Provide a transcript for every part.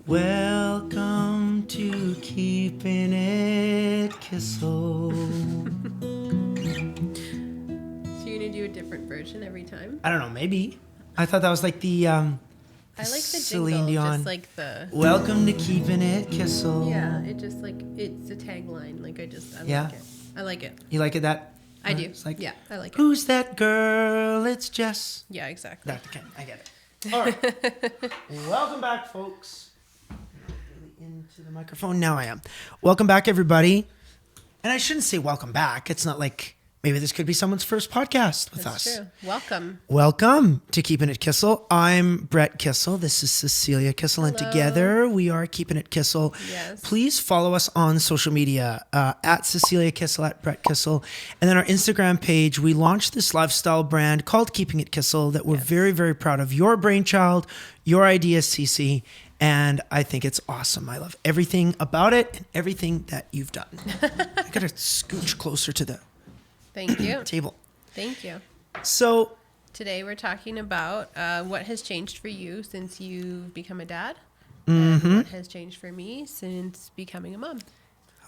Welcome to Keeping It Kissel. So you're gonna do a different version every time? I don't know, maybe. I thought that was like the I like the Celine jingle, Dion. just like the... Welcome to Keeping It Kissel. Yeah, it just like, it's a tagline. Like I Yeah. like it. I like it. You like it that? I do. It's like, yeah, I like it. Who's that girl? It's Jess. Yeah, exactly. That, okay, I get it. All right. Welcome back, folks. Into the microphone. Now I am. Welcome back, everybody. And I shouldn't say welcome back. It's not like maybe this could be someone's first podcast with That's us. true. Welcome. Welcome to Keeping It Kissel. I'm Brett Kissel. This is Cecilia Kissel. And together we are Keeping It Kissel. Yes. Please follow us on social media at Cecilia Kissel, at Brett Kissel. And then our Instagram page, we launched this lifestyle brand called Keeping It Kissel that we're very, very proud of. Your brainchild, your idea, Cece. And I think it's awesome. I love everything about it and everything that you've done. I got to scooch closer to the Thank you. table. Thank you. So Today we're talking about what has changed for you since you've become a dad. Mm-hmm. And what has changed for me since becoming a mom.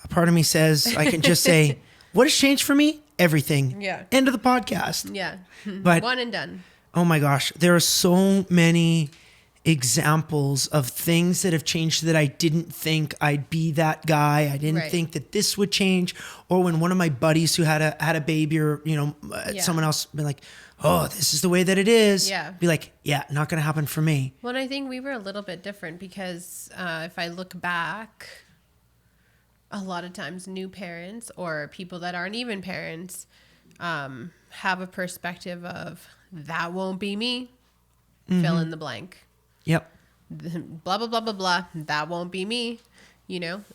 a part of me says I can just say, what has changed for me? Everything. Yeah. End of the podcast. Yeah. But One and done. oh my gosh, there are so many examples of things that have changed that I didn't think I'd be that guy. I didn't Right. think that this would change. Or when one of my buddies who had a baby, or Yeah. someone else be like, oh, this is the way that it is. Yeah. Be like, yeah, not gonna happen for me. Well, and I think we were a little bit different because if I look back, a lot of times new parents or people that aren't even parents have a perspective of that won't be me, fill in the blank. Yep. Blah, blah, blah, blah, blah. That won't be me,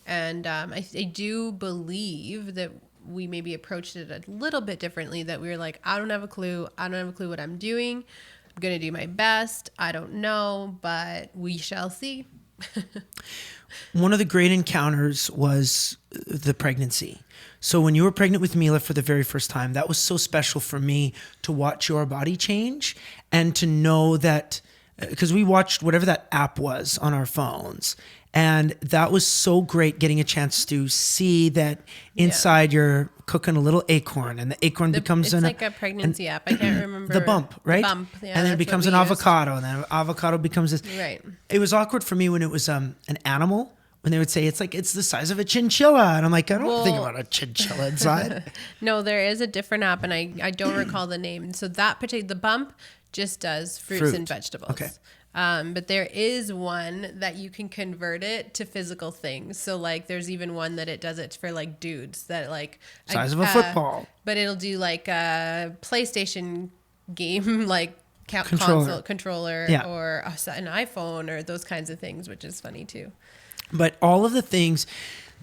And I do believe that we maybe approached it a little bit differently, that we were like, I don't have a clue. I don't have a clue what I'm doing. I'm going to do my best. I don't know, but we shall see. One of the great encounters was the pregnancy. So when you were pregnant with Mila for the very first time, that was so special for me to watch your body change and to know that, because we watched whatever that app was on our phones. And that was so great, getting a chance to see that inside you're cooking a little acorn, and the acorn becomes it's like a pregnancy app. I can't remember. the bump, right? The bump, yeah. And then it that's becomes what an we used. avocado, and then avocado becomes this. Right. It was awkward for me when it was an animal, when they would say it's the size of a chinchilla, and I'm like, I don't think about a chinchilla inside. No, there is a different app, and I don't recall the name. So that particular, the bump just does fruits and vegetables. Okay. But there is one that you can convert it to physical things. So like, there's even one that it does it for like dudes that like Size of a football. But it'll do like a PlayStation game, like controller, Yeah. or an iPhone or those kinds of things, which is funny too. But all of the things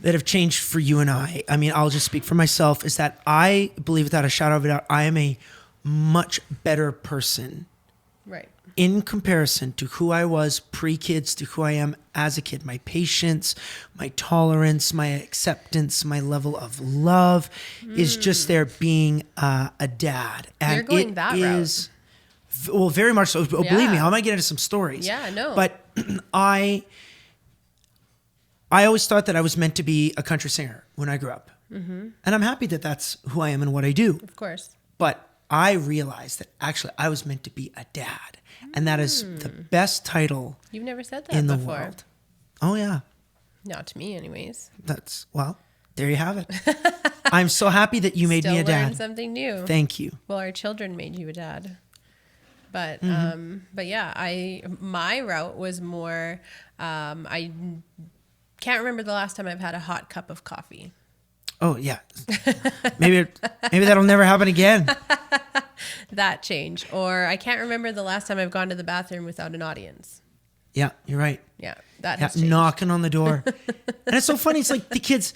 that have changed for you and I mean, I'll just speak for myself, is that I believe without a shadow of a doubt, I am a much better person. Right. In comparison to who I was pre-kids to who I am as a kid. My patience, my tolerance, my acceptance, my level of love is just there being a dad. And You're going that route. Well, very much so. Believe me, Yeah. I might get into some stories. Yeah, no. But I always thought that I was meant to be a country singer when I grew up. Mm-hmm. And I'm happy that that's who I am and what I do. Of course. But I realized that actually I was meant to be a dad. And that is the best title You've never said that in the before. world. Oh, yeah. Not to me, anyways. Well, there you have it. I'm so happy that you made me a Still learned dad. something new. Thank you. Well, our children made you a dad. But but yeah, my route was more I can't remember the last time I've had a hot cup of coffee. Oh, yeah. Maybe that'll never happen again. That changed. Or I can't remember the last time I've gone to the bathroom without an audience. Yeah, you're right. Yeah, that Yeah, has changed. knocking on the door. And it's so funny. It's like the kids,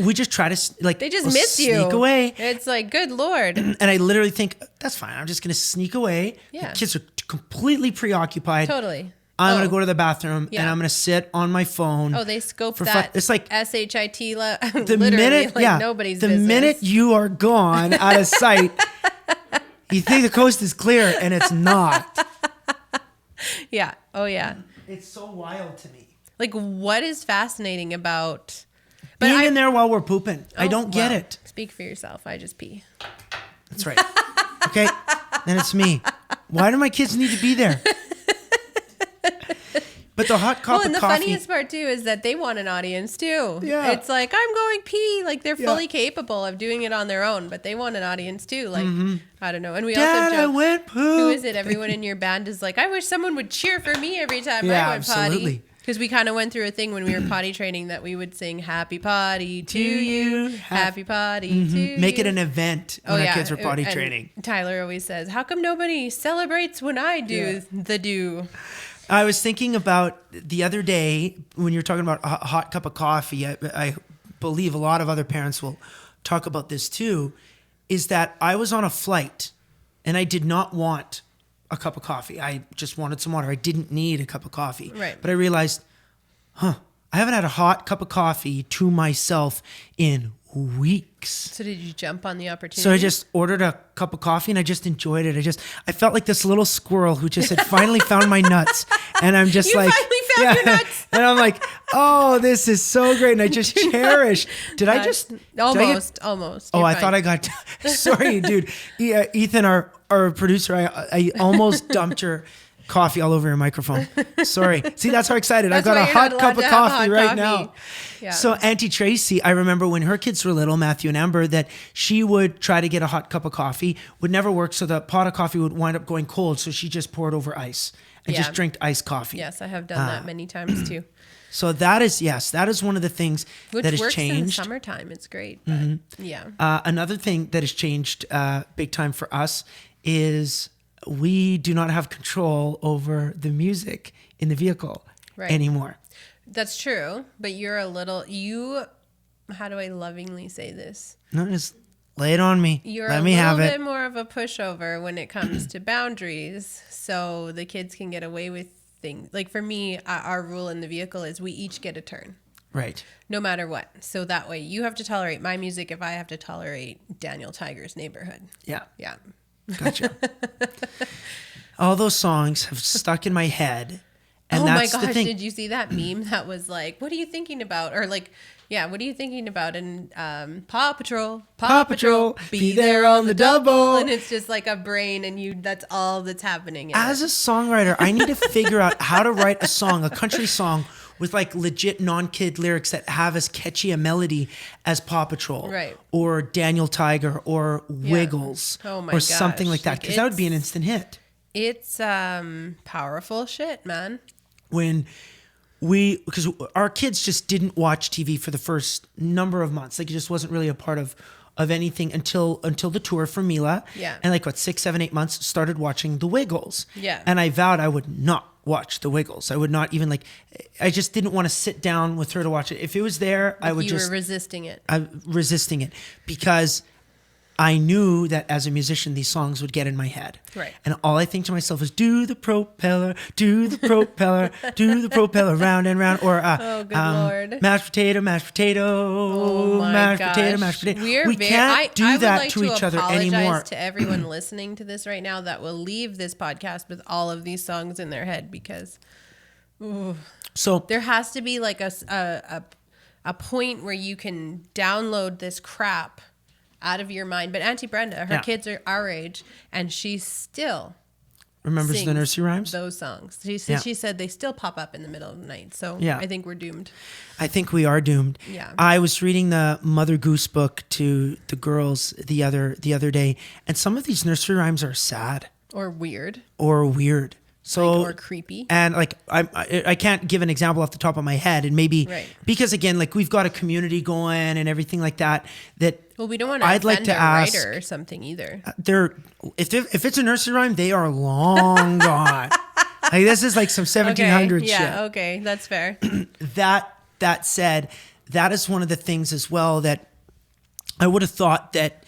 we just try to They just miss you. sneak away. It's like, good Lord. And I literally think, that's fine. I'm just going to sneak away. Yeah. The kids are completely preoccupied. Totally. I'm going to go to the bathroom Yeah. and I'm going to sit on my phone. Oh, they scoped for that. It's like SHIT. the Literally, minute, like nobody's the business. minute you are gone out of sight, you think the coast is clear and it's not. Yeah. Oh, yeah. It's so wild to me. Like, what is fascinating about being in there while we're pooping? I don't get it. Speak for yourself. I just pee. That's right. Okay, then it's me. Why do my kids need to be there? But the hot cup of coffee. And the funniest part too is that they want an audience too. Yeah. It's like, I'm going pee. Like, they're fully capable of doing it on their own, but they want an audience too. Like, I don't know. And we Dad, also joke, I went poop. who is it? Everyone in your band is like, I wish someone would cheer for me every time I went potty. Because we kind of went through a thing when we were potty training that we would sing happy potty to you, happy potty to you. Make it an event when our kids were potty training. Tyler always says, how come nobody celebrates when I do the do? I was thinking about the other day when you're talking about a hot cup of coffee. I believe a lot of other parents will talk about this too, is that I was on a flight and I did not want a cup of coffee. I just wanted some water. I didn't need a cup of coffee. Right. But I realized, I haven't had a hot cup of coffee to myself in weeks. So did you jump on the opportunity? So I just ordered a cup of coffee and I just enjoyed it. I felt like this little squirrel who just had finally found my nuts. And I'm just you finally found your nuts. And I'm like, oh, this is so great. And I just cherish. Almost. Oh, I thought I got, sorry, dude. Ethan, our producer, I almost dumped your coffee all over your microphone. Sorry. See, that's how excited. I got a hot cup of coffee right now. Yeah. So Auntie Tracy, I remember when her kids were little, Matthew and Amber, that she would try to get a hot cup of coffee, would never work. So the pot of coffee would wind up going cold. So she just poured over ice and just drank iced coffee. Yes, I have done that many times too. So that is one of the things that has works changed. In the summertime, it's great. But another thing that has changed big time for us is we do not have control over the music in the vehicle anymore. That's true, but how do I lovingly say this? No, just lay it on me. Let me have it. You're a little bit more of a pushover when it comes to boundaries, so the kids can get away with things. Like for me, our rule in the vehicle is we each get a turn. Right. No matter what. So that way you have to tolerate my music if I have to tolerate Daniel Tiger's Neighborhood. Yeah. Yeah. Gotcha. All those songs have stuck in my head. And oh that's my gosh, the thing. did you see that meme that was like, what are you thinking about? Or like, what are you thinking about? And Paw Patrol, be there on the double. And it's just like a brain and that's all that's happening. As a songwriter, I need to figure out how to write a song, a country song with like legit non-kid lyrics that have as catchy a melody as Paw Patrol or Daniel Tiger or Wiggles or something like that. Because that would be an instant hit. It's powerful shit, man. Because our kids just didn't watch TV for the first number of months. Like it just wasn't really a part of anything until the tour for Mila. Yeah. And like 6, 7, 8 months started watching the Wiggles. Yeah. And I vowed I would not watch the Wiggles. I would not even I just didn't want to sit down with her to watch it. If it was there, I would just... You were resisting it. Resisting it because I knew that as a musician, these songs would get in my head. Right. And all I think to myself is, do the propeller, do the propeller, do the propeller, round and round. Or, oh, good Lord. Mashed potato, oh my mashed gosh. potato, mashed potato. We can't do that to each other anymore. I would like to apologize to everyone listening to this right now that will leave this podcast with all of these songs in their head because so there has to be like a point where you can download this crap out of your mind. But Auntie Brenda, her kids are our age, and she still remembers the nursery rhymes. Those songs. She said they still pop up in the middle of the night. So I think we're doomed. I think we are doomed. Yeah. I was reading the Mother Goose book to the girls the other day, and some of these nursery rhymes are sad or weird. So or creepy. And like I can't give an example off the top of my head, and maybe because again, like we've got a community going and everything like that. Well, we don't want to offend a writer or something either. If it's a nursery rhyme, they are long gone. Like this is like some 1700s shit. Yeah, okay, that's fair. That said, that is one of the things as well that I would have thought that,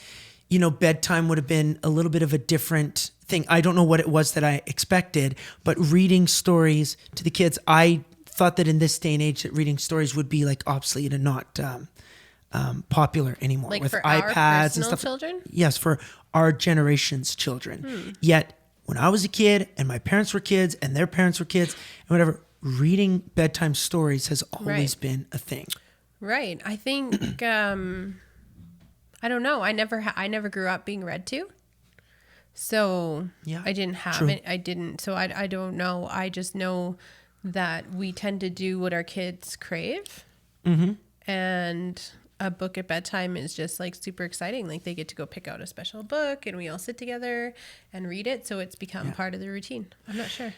bedtime would have been a little bit of a different thing. I don't know what it was that I expected, but reading stories to the kids, I thought that in this day and age that reading stories would be like obsolete and not popular anymore, like with for iPads our and stuff. Children? Yes, for our generation's children. Yet when I was a kid and my parents were kids and their parents were kids and whatever, reading bedtime stories has always Right. been a thing. Right. I think I don't know. I never grew up being read to. So Yeah, I didn't have true. it. I didn't. So I don't know. I just know that we tend to do what our kids crave. Mm-hmm. And a book at bedtime is just like super exciting. Like they get to go pick out a special book and we all sit together and read it. So it's become part of the routine. I'm not sure.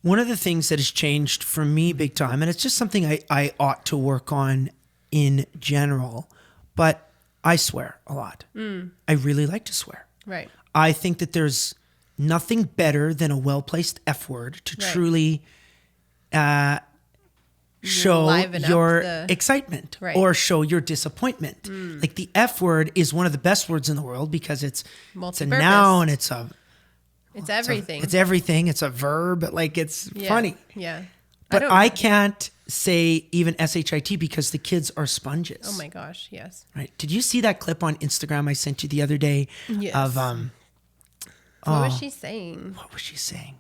One of the things that has changed for me big time, and it's just something I ought to work on in general, but I swear a lot. I really like to swear. Right. I think that there's nothing better than a well-placed F word to Right. truly show Liven up your the- excitement Right. or show your disappointment. Like the F word is one of the best words in the world because it's a Multi-purpose. noun, It's everything. it's everything, it's a verb, but like it's Yeah. funny. Yeah. But I can't say even SHIT because the kids are sponges. Oh my gosh. Yes. Right. Did you see that clip on Instagram I sent you the other day Yes. of What was she saying? what was she saying?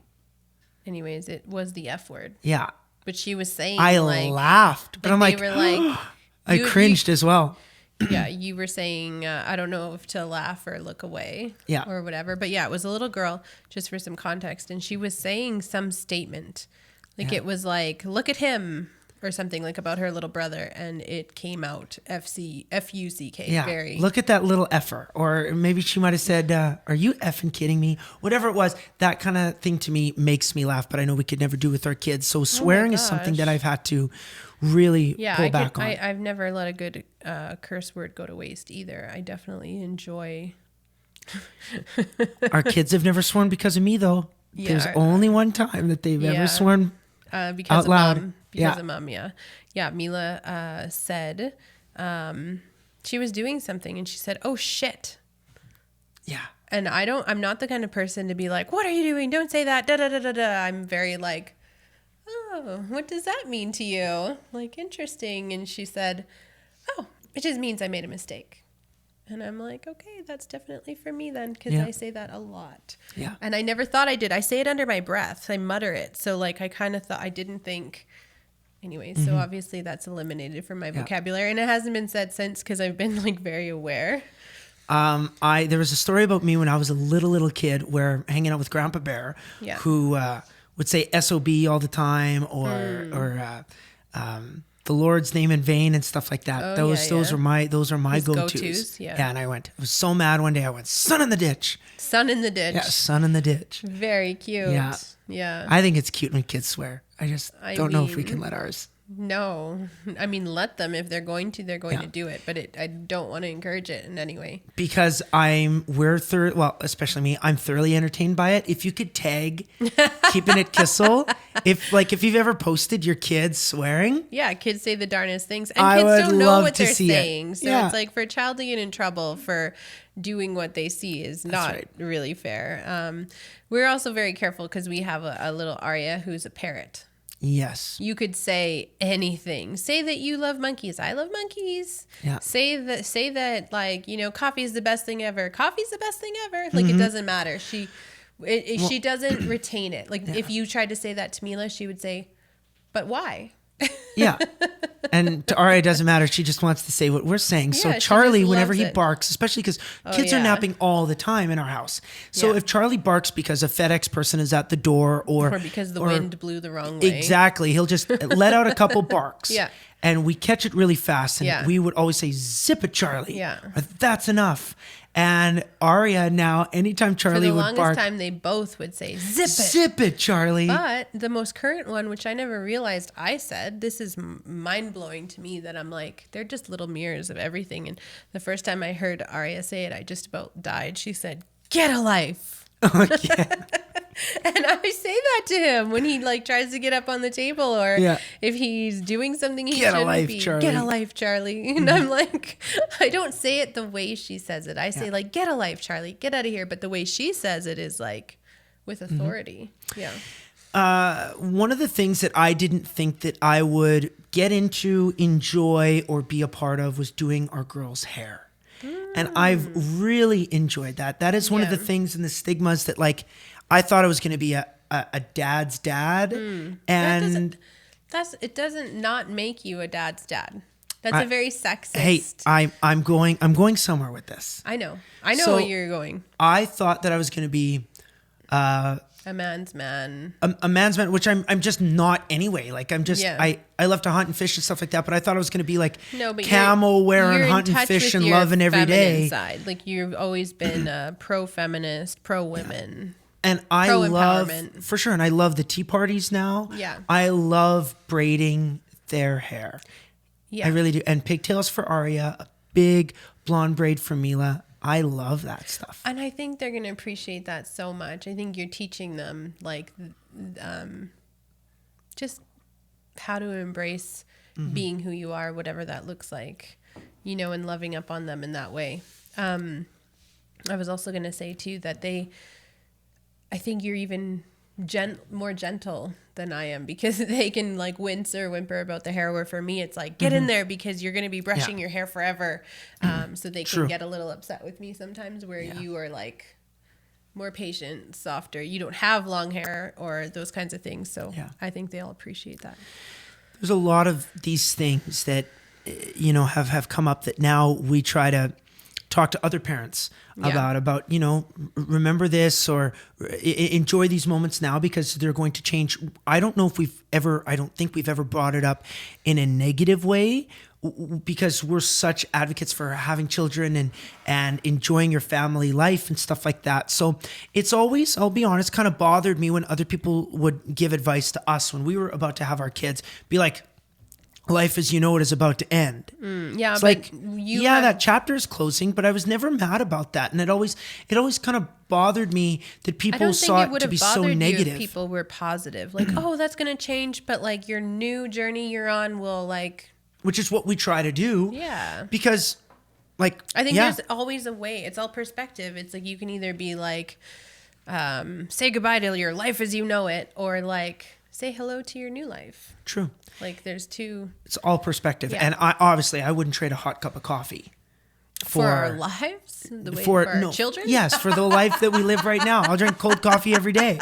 Anyways, it was the F word. Yeah. But she was saying I like, laughed, but I'm like, they were like, I you- cringed as well. yeah, you were saying, I don't know if to laugh or look away Yeah. or whatever. But yeah, it was a little girl, just for some context. And she was saying some statement. Like it was like, look at him or something like about her little brother. And it came out F-U-C-K. Yeah. Very. Look at that little effer. Or maybe she might have said, are you effing kidding me? Whatever it was, that kind of thing to me makes me laugh, but I know we could never do with our kids. So swearing is something that gosh. I've had to really Yeah, pull back on. I've never let a good curse word go to waste either. I definitely enjoy. Our kids have never sworn because of me, though. Yeah, There's only one time that they've Yeah. ever sworn. Because Out of loud. mom. Because Yeah. of mom, yeah. Yeah, Mila said she was doing something and she said, oh shit. Yeah. And I'm not the kind of person to be like, what are you doing? Don't say that. Da da da da da. I'm very like, oh, what does that mean to you? Like, interesting. And she said, oh, it just means I made a mistake. And I'm like, okay, that's definitely for me then, because Yeah. I say that a lot. Yeah. And I never thought I did. I say it under my breath. I mutter it. So like I kind of thought, I didn't think. Anyways, so obviously that's eliminated from my vocabulary, and it hasn't been said since because I've been like very aware. There was a story about me when I was a little kid where hanging out with Grandpa Bear, Yeah. who would say SOB all the time or the Lord's name in vain and stuff like that. Oh, those yeah. those are my His go-tos. go-tos, yeah. And I was so mad one day. I went, son in the ditch. Sun in the ditch. Yeah, son in the ditch. Very cute. Yeah. Yeah. I think it's cute when kids swear. I just I don't know if we mean- can let ours. No, I mean, let them. If they're going to, they're going Yeah. to do it. But I don't want to encourage it in any way. Because especially me, I'm thoroughly entertained by it. If you could tag Keeping It Kissel, if you've ever posted your kids swearing, Yeah, kids say the darnest things, and I kids would don't know love what to they're see it. saying. So Yeah. it's like for a child to get in trouble for doing what they see is not right. really fair. We're also very careful because we have a little Arya who's a parrot. yes. You could say anything. Say that you love monkeys. I love monkeys. Yeah. Say that like, coffee is the best thing ever. Coffee's the best thing ever. Like it doesn't matter. She doesn't retain it. Like if you tried to say that to Mila, she would say, "But why?" Yeah. And to Aria, it doesn't matter. She just wants to say what we're saying. Yeah, So she Charlie, just whenever loves he it. barks, especially because kids are yeah. napping all the time in our house. So Yeah. if Charlie barks because a FedEx person is at the door Or because the wind blew the wrong way. Exactly. He'll just let out a couple barks. Yeah. And we catch it really fast. And Yeah. we would always say, zip it, Charlie. Yeah. Or, that's enough. And Aria now, anytime For Charlie the would longest bark, time, they both would say, "Zip it." zip it, Charlie. But the most current one, which I never realized I said, this is mind blowing to me that I'm like, they're just little mirrors of everything. And the first time I heard Arya say it, I just about died. She said, "Get a life." And I say that to him when he like tries to get up on the table or Yeah. if he's doing something he Get a shouldn't life, be. Charlie. Get a life, Charlie. And I'm like, I don't say it the way she says it. I say like, "Get a life, Charlie. Get out of here." But the way she says it is like with authority. Yeah. One of the things that I didn't think that I would get into, enjoy, or be a part of was doing our girls' hair. And I've really enjoyed that. That is one of the Yeah. things and the stigmas that like I thought I was going to be a dad's dad. And It doesn't not make you a dad's dad. That's a very sexist. Hey, I'm going somewhere with this. I know So, where you're going. I thought that I was going to be A man's man. a man's man, which I'm just not anyway. Like I'm just Yeah. I love to hunt and fish and stuff like that. But I thought I was going to be like No, but camo wearing, you're in hunting, touch fishing, with your loving every day. feminine side. Like you've always been pro-feminist, pro-women. And I love, Pro-empowerment. for sure, and I love the tea parties now. Yeah. I love braiding their hair. Yeah. I really do. And pigtails for Arya, a big blonde braid for Mila. I love that stuff. And I think they're going to appreciate that so much. I think you're teaching them like just how to embrace being who you are, whatever that looks like, you know, and loving up on them in that way. I was also going to say too that I think you're even more gentle than I am because they can like wince or whimper about the hair. Where for me, it's like, get in there because you're going to be brushing your hair forever. So they can get a little upset with me sometimes where you are like more patient, softer. You don't have long hair or those kinds of things. So I think they'll appreciate that. There's a lot of these things that, you know, have come up that now we try to talk to other parents about, you know, remember this or enjoy these moments now because they're going to change. I don't think we've ever brought it up in a negative way because we're such advocates for having children and enjoying your family life and stuff like that. So it's always, I'll be honest, kind of bothered me when other people would give advice to us when we were about to have our kids, be like, life as you know it is about to end. Yeah, it's but like, that chapter is closing, but I was never mad about that. And it always kind of bothered me that people saw it to be so negative. If people were positive, like, oh, that's going to change, but like your new journey you're on will like... Which is what we try to do. Yeah. Because like... I think there's always a way. It's all perspective. It's like you can either be like, say goodbye to your life as you know it, or like say hello to your new life. True. Like there's two. It's all perspective. Yeah. And I wouldn't trade a hot cup of coffee for our lives, for our children. Yes, for the life that we live right now. I'll drink cold coffee every day.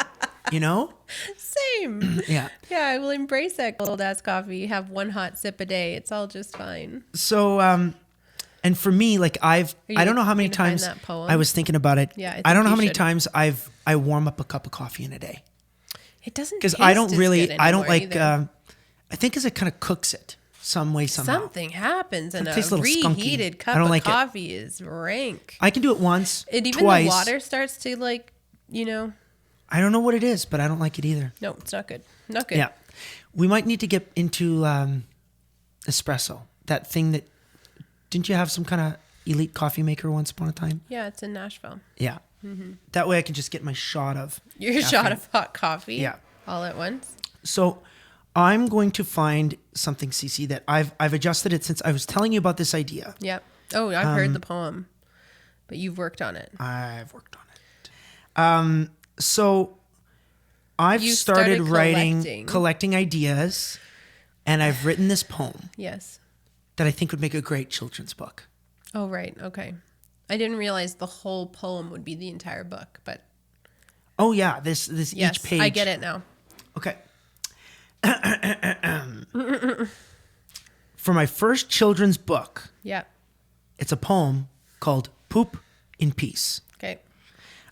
You know? Same. Yeah. Yeah, I will embrace that cold ass coffee. Have one hot sip a day. It's all just fine. So and for me, like I don't know how many times I was thinking about it. Yeah, I don't know how many times I warm up a cup of coffee in a day. It doesn't because I don't like. Either. I think because it kind of cooks it some way somehow. Something happens, and a skunky. reheated cup of coffee is rank. I can do it once, even twice. The water starts to like, you know. I don't know what it is, but I don't like it either. No, it's not good. Not good. Yeah, we might need to get into espresso. That thing that didn't you have some kind of elite coffee maker once upon a time? Yeah, it's in Nashville. Yeah. Mm-hmm. That way I can just get my shot of shot of hot coffee. Yeah. All at once. So I'm going to find something, Cece, that I've adjusted it since I was telling you about this idea. Yeah. Oh, I've heard the poem, but you've worked on it. I've worked on it. So I've started collecting ideas, and I've written this poem. Yes. That I think would make a great children's book. Oh, right. Okay. I didn't realize the whole poem would be the entire book, but. Oh yeah, this yes, each page. I get it now. Okay. For my first children's book. Yeah. It's a poem called Poop in Peace. Okay.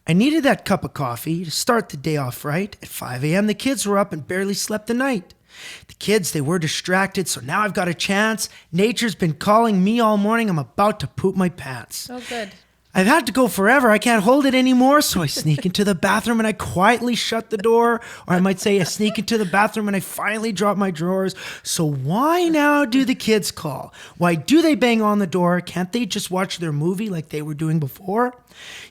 I needed that cup of coffee to start the day off right. At 5 a.m., the kids were up and barely slept the night. The kids, they were distracted, so now I've got a chance. Nature's been calling me all morning. I'm about to poop my pants. Oh, good. I've had to go forever. I can't hold it anymore, so I sneak into the bathroom and I quietly shut the door. Or I might say I sneak into the bathroom and I finally drop my drawers. So why now do the kids call? Why do they bang on the door? Can't they just watch their movie like they were doing before?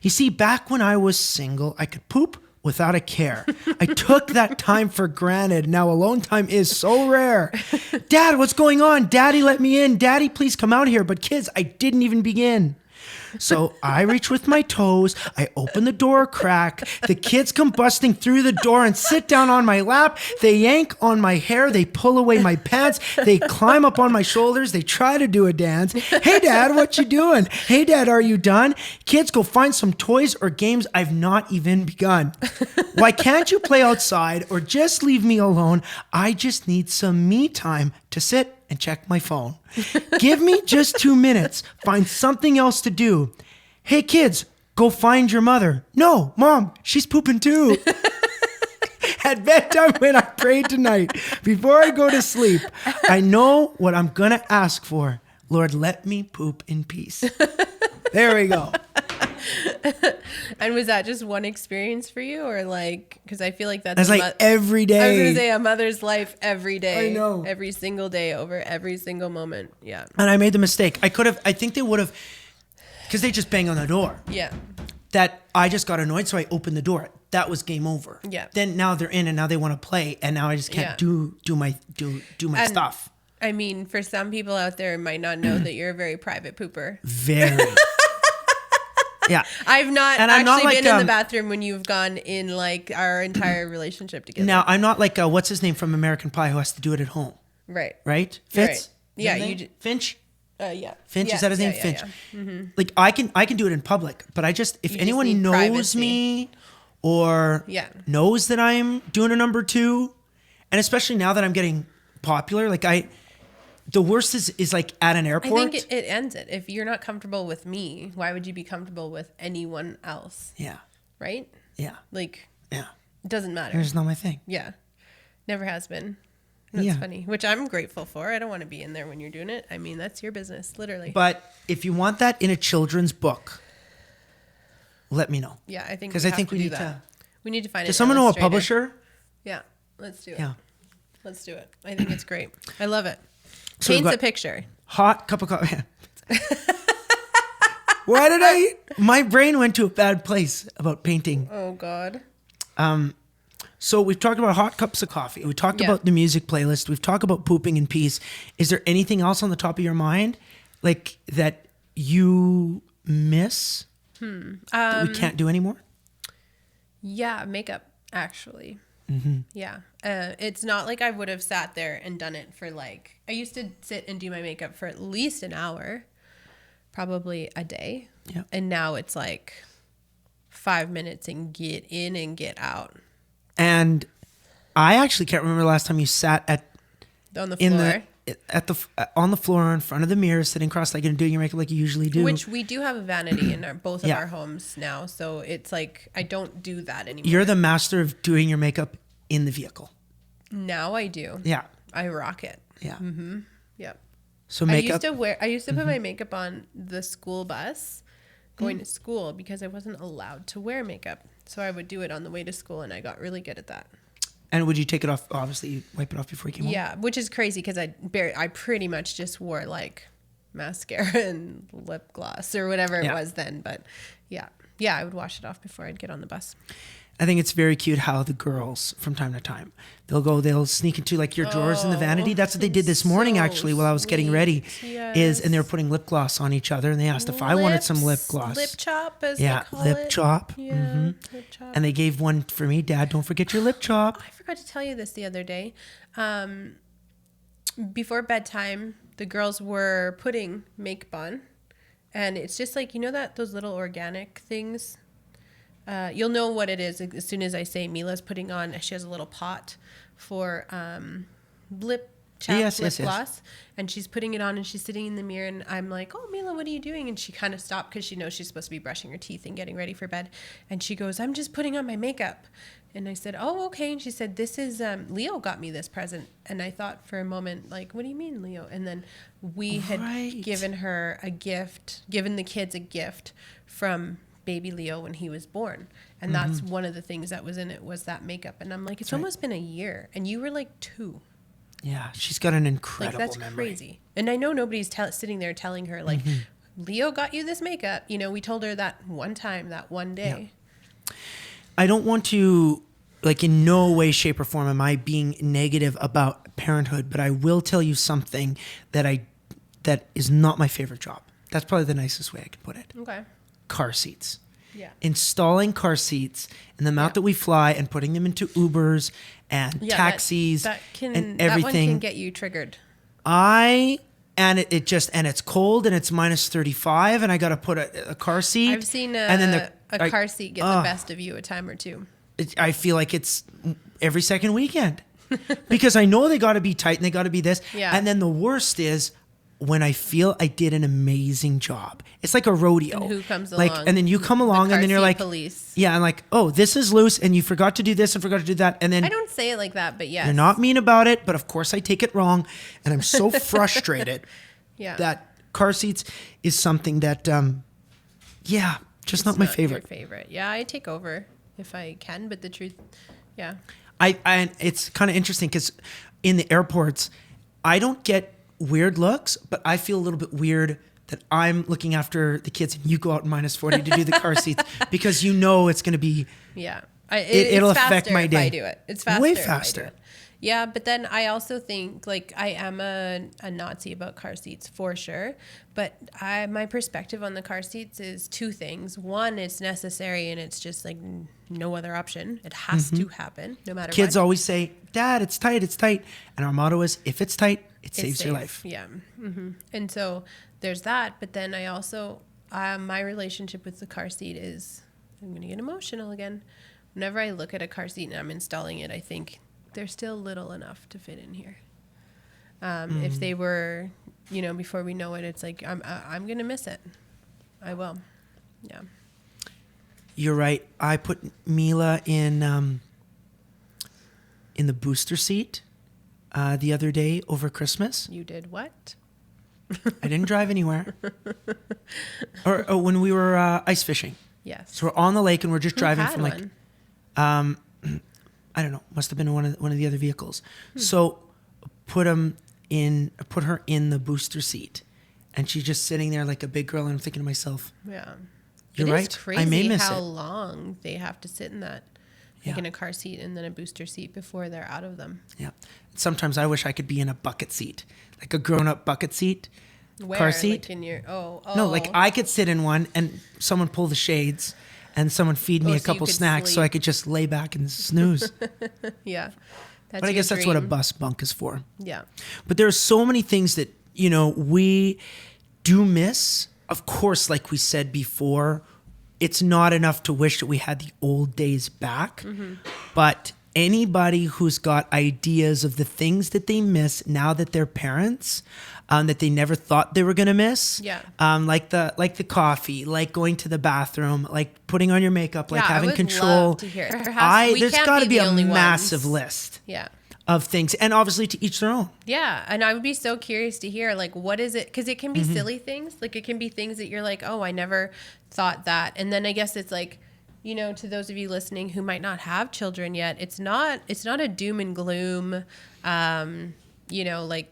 You see, back when I was single, I could poop without a care. I took that time for granted. Now alone time is so rare. Dad, what's going on? Daddy, let me in. Daddy, please come out here. But kids, I didn't even begin. So I reach with my toes. I open the door a crack. The kids come busting through the door and sit down on my lap. They yank on my hair. They pull away my pants. They climb up on my shoulders. They try to do a dance. Hey, Dad, what you doing? Hey, Dad, are you done? Kids, go find some toys or games I've not even begun. Why can't you play outside or just leave me alone? I just need some me time to sit and check my phone. Give me just 2 minutes. Find something else to do. Hey, kids, go find your mother. No, Mom, she's pooping too. At bedtime when I pray tonight, before I go to sleep, I know what I'm going to ask for. Lord, let me poop in peace. There we go. And was that just one experience for you, or like, because I feel like that's like every day. I was gonna say a mother's life every day. I know. Every single day, over every single moment. Yeah. And I made the mistake. I think they would have, because they just bang on the door. Yeah. That I just got annoyed, so I opened the door. That was game over. Yeah. Then now they're in and now they want to play, and now I just can't do my stuff. I mean, for some people out there might not know that you're a very private pooper. Very. Yeah. I've not and actually not like, been in the bathroom when you've gone in like our entire relationship together. Now, I'm not like, what's his name from American Pie who has to do it at home. Right. Right? Fitz? Right. Yeah. Finch? Yeah. Finch, yeah. is that his name? Yeah, Finch. Yeah. Mm-hmm. Like I can do it in public, but I just, if anyone knows privacy. me or knows that I'm doing a number 2, and especially now that I'm getting popular, like the worst is like at an airport. I think it ends it. If you're not comfortable with me, why would you be comfortable with anyone else? Yeah. Right? Yeah. Like, yeah. It doesn't matter. It's not my thing. Yeah. Never has been. That's funny, which I'm grateful for. I don't want to be in there when you're doing it. I mean, that's your business, literally. But if you want that in a children's book, let me know. Yeah, I think because I think we need to. We need to find. Does someone know a publisher? Yeah, let's do it. Yeah, let's do it. I think it's great. I love it. So paints a picture. Hot cup of coffee. Why did my brain went to a bad place about painting. Oh God. So we've talked about hot cups of coffee. We talked about the music playlist. We've talked about pooping in peace. Is there anything else on the top of your mind, like that you miss that we can't do anymore? Yeah, makeup actually. Mm-hmm. Yeah, it's not like I would have sat there and done it for like. I used to sit and do my makeup for at least an hour, probably a day. Yeah. And now it's like 5 minutes and get in and get out. And I actually can't remember the last time you sat on the floor. On the floor in front of the mirror, sitting cross-legged and doing your makeup like you usually do. Which we do have a vanity in both of our homes now, so it's like I don't do that anymore. You're the master of doing your makeup in the vehicle. Now I do. Yeah, I rock it. Yeah. Mm-hmm. Yep. So makeup. I used to put my makeup on the school bus going to school because I wasn't allowed to wear makeup. So I would do it on the way to school, and I got really good at that. And would you take it off? Obviously, you wipe it off before you came home? Yeah, which is crazy because I pretty much just wore like mascara and lip gloss or whatever it was then. But yeah, I would wash it off before I'd get on the bus. I think it's very cute how the girls, from time to time, they'll sneak into like your drawers in the vanity. That's what they did this morning, actually, while I was getting ready. Yes. And they were putting lip gloss on each other, and they asked if I wanted some lip gloss. Lip chop, as they call lip it. chop. Yeah, Mm-hmm. lip chop. And they gave one for me. Dad, don't forget your lip chop. I forgot to tell you this the other day. Before bedtime, the girls were putting makeup on, and it's just like, you know that those little organic things. You'll know what it is as soon as I say Mila's putting on. She has a little pot for lip gloss, and she's putting it on, and she's sitting in the mirror, and I'm like, "Oh, Mila, what are you doing?" And she kind of stopped because she knows she's supposed to be brushing her teeth and getting ready for bed, and she goes, "I'm just putting on my makeup." And I said, "Oh, okay." And she said, "This is Leo got me this present." And I thought for a moment, like, "What do you mean, Leo?" And then we had given her a gift, given the kids a gift from baby Leo when he was born, and that's one of the things that was in it was that makeup. And I'm like, it's almost been a year, and you were like 2. Yeah, she's got an incredible that's memory. crazy. And I know nobody's sitting there telling her like, Leo got you this makeup. You know, we told her that one time, that one day. Yeah. I don't want to, like, in no way, shape, or form am I being negative about parenthood, but I will tell you something that is not my favorite job. That's probably the nicest way I could put it. Okay. Car seats. Yeah. Installing car seats and the amount that we fly and putting them into Ubers and taxis and everything. That one can get you triggered. And it's cold and it's minus 35 and I got to put a car seat. I've seen a car seat get the best of you a time or two. I feel like it's every second weekend because I know they got to be tight and they got to be this. Yeah. And then the worst is when I feel I did an amazing job. It's like a rodeo. And who comes along? And then you come along and then you're like, police. Yeah, and like, oh, this is loose and you forgot to do this and forgot to do that. And then I don't say it like that, but yes. You're not mean about it, but of course I take it wrong. And I'm so frustrated that car seats is something that, just not my favorite. Your favorite. Yeah, I take over if I can, but the truth, it's kind of interesting because in the airports, I don't get weird looks, but I feel a little bit weird that I'm looking after the kids and you go out in minus 40 to do the car seats because you know it's going to be... Yeah. It'll affect my day. If I do it. It's faster. Way faster. Yeah, but then I also think like I am a Nazi about car seats for sure. But my perspective on the car seats is two things. One, it's necessary and it's just like no other option. It has to happen no matter what. Kids always say, Dad, it's tight, it's tight. And our motto is, if it's tight, it saves your life. Yeah. And so there's that. But then I also, my relationship with the car seat is, I'm going to get emotional again. Whenever I look at a car seat and I'm installing it, I think they're still little enough to fit in here. If they were, before we know it, it's like, I'm going to miss it. I will. Yeah. You're right. I put Mila in the booster seat the other day over Christmas. You did what? I didn't drive anywhere. or when we were ice fishing. Yes. So we're on the lake and we're just driving from like... one? I don't know. Must have been one of the other vehicles. So put her in the booster seat, and she's just sitting there like a big girl. And I'm thinking to myself, yeah, you're it right. Is crazy I may miss how it. long they have to sit in that, like in a car seat and then a booster seat before they're out of them. Yeah. Sometimes I wish I could be in a bucket seat, like a grown-up bucket seat. Where? Car seat. Like in your No, like I could sit in one and someone pull the shades. And someone feed me a couple snacks so I could just lay back and snooze. Yeah. But I guess that's what a bus bunk is for. Yeah. But there are so many things that, we do miss. Of course, like we said before, it's not enough to wish that we had the old days back. But anybody who's got ideas of the things that they miss now that they're parents, that they never thought they were going to miss. Yeah. Like the coffee, like going to the bathroom, like putting on your makeup, like having I would control. Love to hear it. There's got to be a massive list. Yeah. Of things, and obviously to each their own. Yeah, and I would be so curious to hear, like, what is it? Because it can be silly things. Like, it can be things that you're like, oh, I never thought that. And then I guess it's like, to those of you listening who might not have children yet, it's not a doom and gloom, like,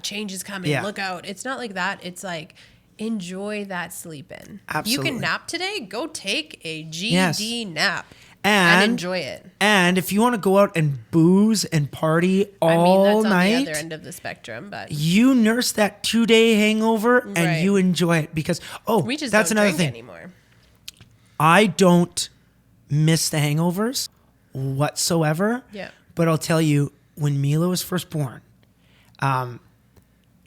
change is coming, look out. It's not like that. It's like, enjoy that sleep in. Absolutely. You can nap today, go take a GD nap. And enjoy it. And if you want to go out and booze and party all that's night, on the other end of the spectrum, but you nurse that 2-day hangover and you enjoy it because we just that's don't another drink thing anymore. I don't miss the hangovers whatsoever. Yeah. But I'll tell you, when Mila was first born, it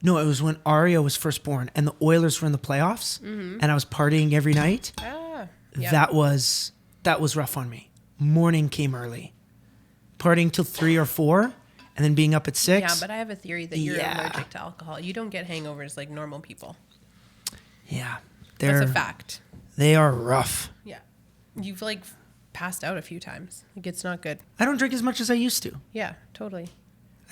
was when Aria was first born and the Oilers were in the playoffs and I was partying every night. That was rough on me. Morning came early. Partying till 3 or 4 and then being up at 6. Yeah, but I have a theory that you're allergic to alcohol. You don't get hangovers like normal people. Yeah. That's a fact. They are rough. Yeah. You've like passed out a few times. Like it's not good. I don't drink as much as I used to. Yeah, totally.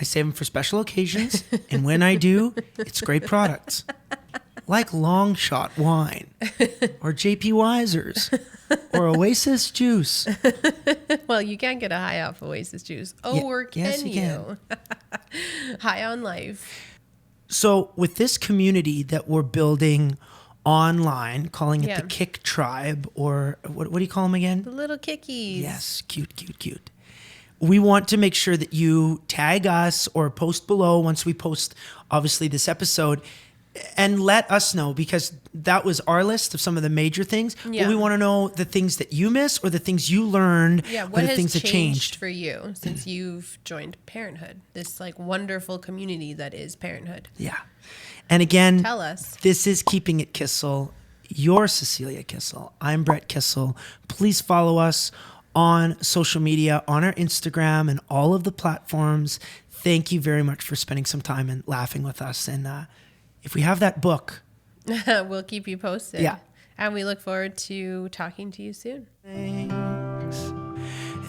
I save them for special occasions. And when I do, it's great products. Like Long Shot wine or JP Wiser's or Oasis juice. Well, you can't get a high off Oasis juice. Or can you? High on life. So with this community that we're building online, calling it the Kick Tribe, or what do you call them again? The little kickies. Yes, cute. We want to make sure that you tag us or post below once we post, obviously, this episode, And let us know, because that was our list of some of the major things. Yeah. But we want to know the things that you miss, or the things you learned, or what the has things that changed for you since you've joined Parenthood, this like wonderful community that is Parenthood? Yeah. And again, Tell us. This is Keeping It Kissel. You're Cecilia Kissel. I'm Brett Kissel. Please follow us on social media, on our Instagram and all of the platforms. Thank you very much for spending some time and laughing with us. And if we have that book, we'll keep you posted. Yeah. And we look forward to talking to you soon. Thanks.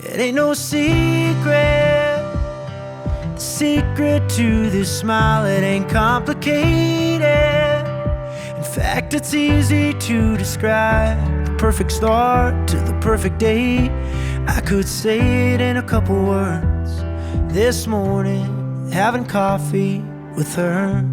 It ain't no secret. The secret to this smile, it ain't complicated. In fact, it's easy to describe. The perfect start to the perfect day. I could say it in a couple words. This morning, having coffee with her.